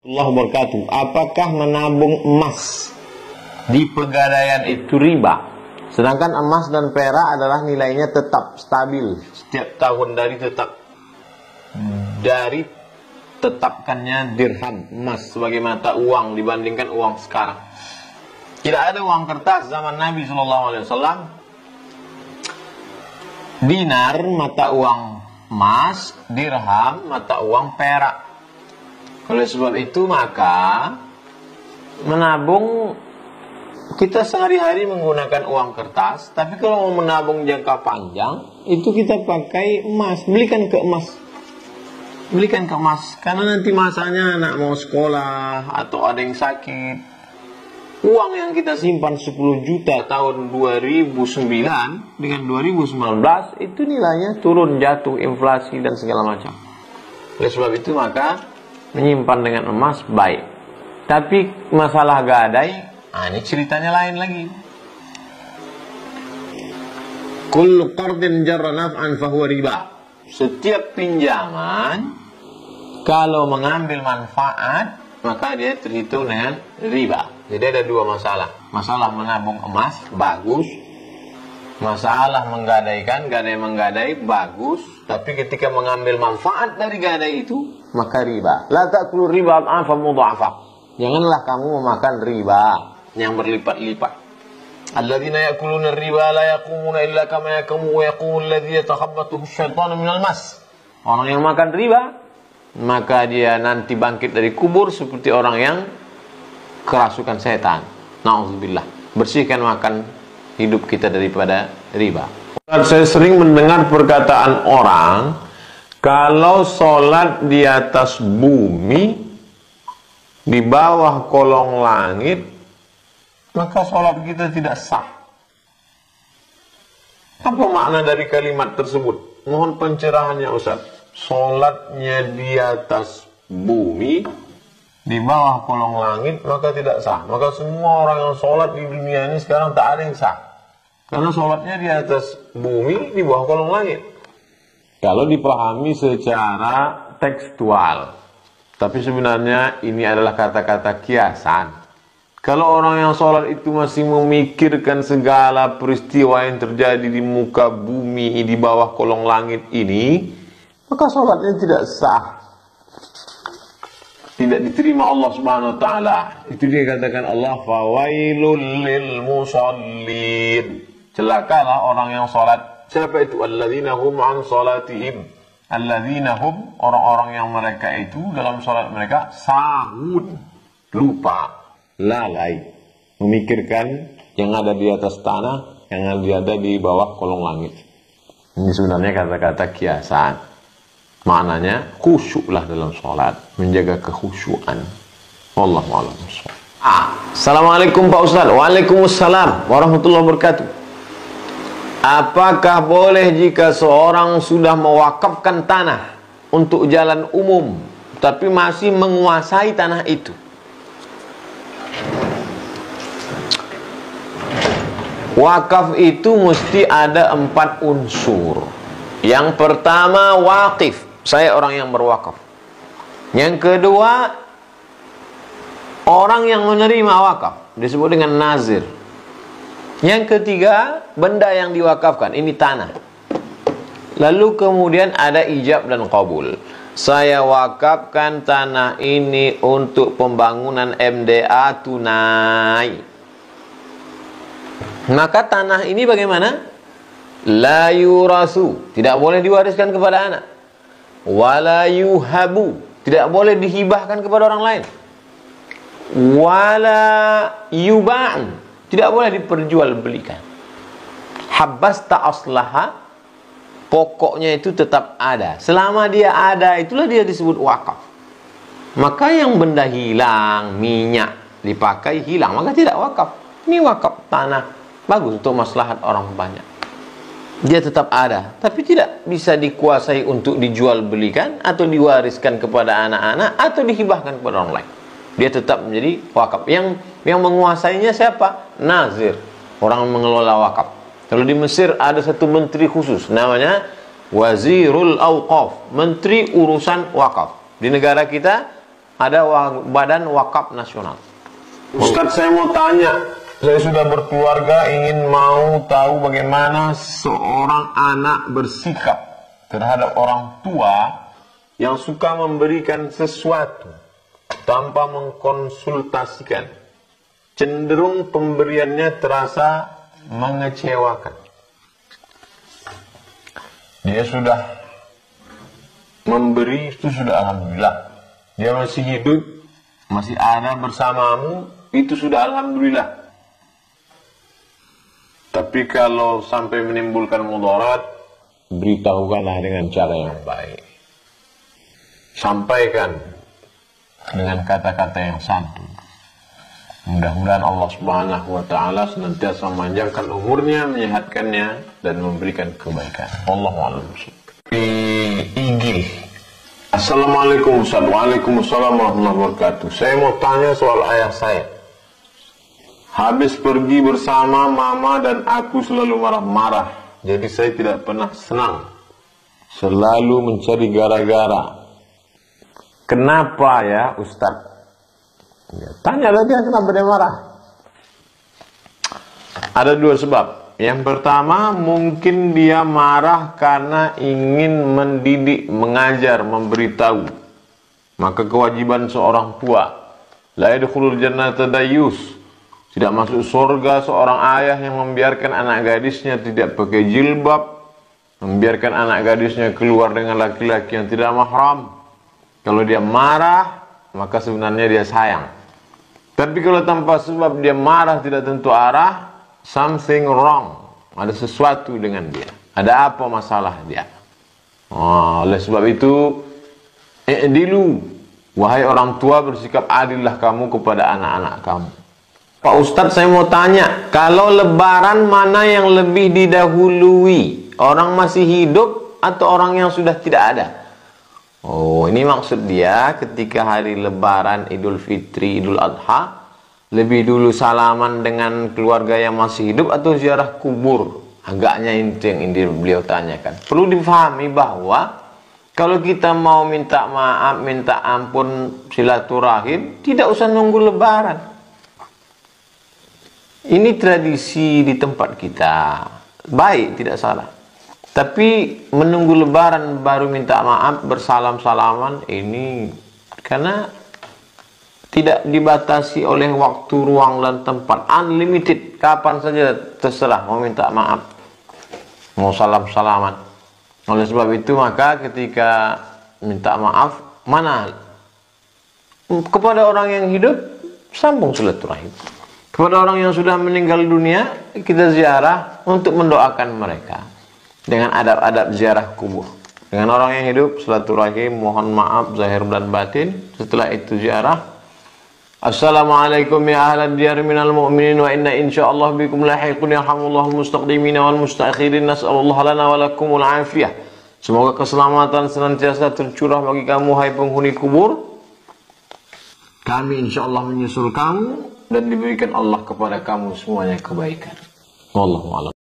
Allah wabarakatuh. Apakah menabung emas di pegadaian itu riba? Sedangkan emas dan perak adalah nilainya tetap stabil setiap tahun dari tetapkannya dirham emas sebagai mata uang dibandingkan uang sekarang. Tidak ada uang kertas zaman Nabi SAW. Dinar mata uang emas, dirham mata uang perak. Oleh sebab itu maka menabung, kita sehari-hari menggunakan uang kertas, tapi kalau mau menabung jangka panjang itu kita pakai emas. Belikan ke emas, karena nanti masanya anak mau sekolah atau ada yang sakit, uang yang kita simpan 10 juta tahun 2009 dengan 2019 itu nilainya turun, jatuh, inflasi dan segala macam. Oleh sebab itu maka menyimpan dengan emas baik. Tapi masalah gadai, ini ceritanya lain lagi. Kullu qardin jarra naf'an fahuwa riba. Setiap pinjaman kalau mengambil manfaat maka dia terhitung dengan riba. Jadi ada dua masalah. Masalah menabung emas bagus, masalah menggadaikan, gadai bagus, tapi ketika mengambil manfaat dari gadai itu maka riba. La ta'kulu riba ad'afan mudha'afa. Janganlah kamu memakan riba yang berlipat-lipat. Alladzina ya'kuluna riba la yaqumuna illa kama yaqumu wa yaqumu alladzi yatakhabbathu asyaitanu minal mas. Orang yang makan riba maka dia nanti bangkit dari kubur seperti orang yang kerasukan setan. Na'udzubillah. Bersihkan makan hidup kita daripada riba. Saya sering mendengar perkataan orang, kalau sholat di atas bumi, di bawah kolong langit, maka sholat kita tidak sah. Apa makna dari kalimat tersebut? Mohon pencerahannya Ustaz. Sholatnya di atas bumi, di bawah kolong langit, maka tidak sah. Maka semua orang yang sholat di dunia ini sekarang tak ada yang sah. Karena sholatnya di atas bumi, di bawah kolong langit. Kalau dipahami secara tekstual. Tapi sebenarnya ini adalah kata-kata kiasan. Kalau orang yang sholat itu masih memikirkan segala peristiwa yang terjadi di muka bumi, di bawah kolong langit ini, maka sholatnya tidak sah. Tidak diterima Allah Subhanahu wa taala. Itu dia katakan Allah, fawailul lil musallin. Celakalah orang yang sholat. Siapa itu? Alladzina hum an sholatihim. Alladzina hum, orang-orang yang mereka itu dalam sholat mereka sahun, lupa, lalai, memikirkan yang ada di atas tanah, yang ada di bawah kolong langit. Ini sebenarnya kata-kata kiasan. Maknanya khusyuklah dalam sholat, menjaga kekhusyuan. Wallahu a'lam. Assalamualaikum Pak Ustaz. Waalaikumsalam warahmatullahi wabarakatuh. Apakah boleh jika seorang sudah mewakafkan tanah untuk jalan umum tapi masih menguasai tanah itu? Wakaf itu mesti ada 4 unsur. Yang pertama wakif, saya orang yang berwakaf. Yang kedua, orang yang menerima wakaf, disebut dengan nazir. Yang ketiga, benda yang diwakafkan, ini tanah. Lalu kemudian ada ijab dan qabul. Saya wakafkan tanah ini untuk pembangunan MDA tunai. Maka tanah ini bagaimana? La yurasu, tidak boleh diwariskan kepada anak. Wala yuhabu, tidak boleh dihibahkan kepada orang lain. Wala yuba'an, tidak boleh diperjualbelikan. Habbasta aslaha, pokoknya itu tetap ada. Selama dia ada, itulah dia disebut wakaf. Maka yang benda hilang, minyak dipakai hilang, maka tidak wakaf. Ini wakaf tanah, bagus untuk maslahat orang banyak. Dia tetap ada, tapi tidak bisa dikuasai untuk dijual belikan atau diwariskan kepada anak-anak atau dihibahkan kepada orang lain. Dia tetap menjadi wakaf. Yang menguasainya siapa? Nazir, orang mengelola wakaf. Kalau di Mesir ada satu menteri khusus, namanya Wazirul Awqaf, menteri urusan wakaf. Di negara kita ada badan wakaf nasional. Ustadz, saya mau tanya, saya sudah berkeluarga, ingin mau tahu bagaimana seorang anak bersikap terhadap orang tua yang suka memberikan sesuatu tanpa mengkonsultasikan. Cenderung pemberiannya terasa mengecewakan. Dia sudah memberi, itu sudah alhamdulillah. Dia masih hidup, masih ada bersamamu, itu sudah alhamdulillah. Tapi kalau sampai menimbulkan mudarat, beritahukanlah dengan cara yang baik. Sampaikan dengan kata-kata yang santun. Mudah-mudahan Allah Subhanahu wa Ta'ala senantiasa memanjangkan umurnya, menyehatkannya, dan memberikan kebaikan. Allahu a'lam. IG. Assalamualaikum Ustaz. Waalaikumsalam warahmatullahi wabarakatuh. Saya mau tanya soal ayah saya. Habis pergi bersama mama dan aku selalu marah-marah. Jadi saya tidak pernah senang. Selalu mencari gara-gara. Kenapa ya Ustaz? Ya, tanya dia kenapa dia marah. Ada dua sebab. Yang pertama, mungkin dia marah karena ingin mendidik, mengajar, memberitahu. Maka kewajiban seorang tua, la yadkhulul jannata dayyus, tidak masuk surga seorang ayah yang membiarkan anak gadisnya tidak pakai jilbab, membiarkan anak gadisnya keluar dengan laki-laki yang tidak mahram. Kalau dia marah, maka sebenarnya dia sayang. Tapi kalau tanpa sebab dia marah tidak tentu arah, something wrong. Ada sesuatu dengan dia. Ada apa masalah dia? Oleh sebab itu, i'dilu, wahai orang tua, bersikap adillah kamu kepada anak-anak kamu. Pak Ustadz, saya mau tanya, kalau lebaran mana yang lebih didahului? Orang masih hidup atau orang yang sudah tidak ada? Oh, ini maksud dia ketika hari lebaran, Idul Fitri, Idul Adha, lebih dulu salaman dengan keluarga yang masih hidup atau ziarah kubur? Agaknya itu yang beliau tanyakan. Perlu difahami bahwa kalau kita mau minta maaf, minta ampun, silaturahim, tidak usah nunggu lebaran. Ini tradisi di tempat kita. Baik, tidak salah. Tapi menunggu lebaran baru minta maaf, bersalam-salaman, ini karena tidak dibatasi oleh waktu, ruang, dan tempat. Unlimited, kapan saja terserah mau minta maaf, mau salam-salaman. Oleh sebab itu maka ketika minta maaf, mana kepada orang yang hidup, sambung silaturahim. Kepada orang yang sudah meninggal dunia, kita ziarah untuk mendoakan mereka dengan adab-adab ziarah kubur. Dengan orang yang hidup, silaturahim, mohon maaf zahir dan batin. Setelah itu ziarah, assalamualaikum ya ahlan diyar minal mu'minin wa inna insyaallah bikum lahiqun yarhamullahu mustaqdimina wal mustaakhirin, nas'alullah lana wa lakumul afiyah. Semoga keselamatan senantiasa tercurah bagi kamu hai penghuni kubur. Kami insyaallah menyusul kamu dan diberikan Allah kepada kamu semuanya kebaikan. Wallahu a'lam.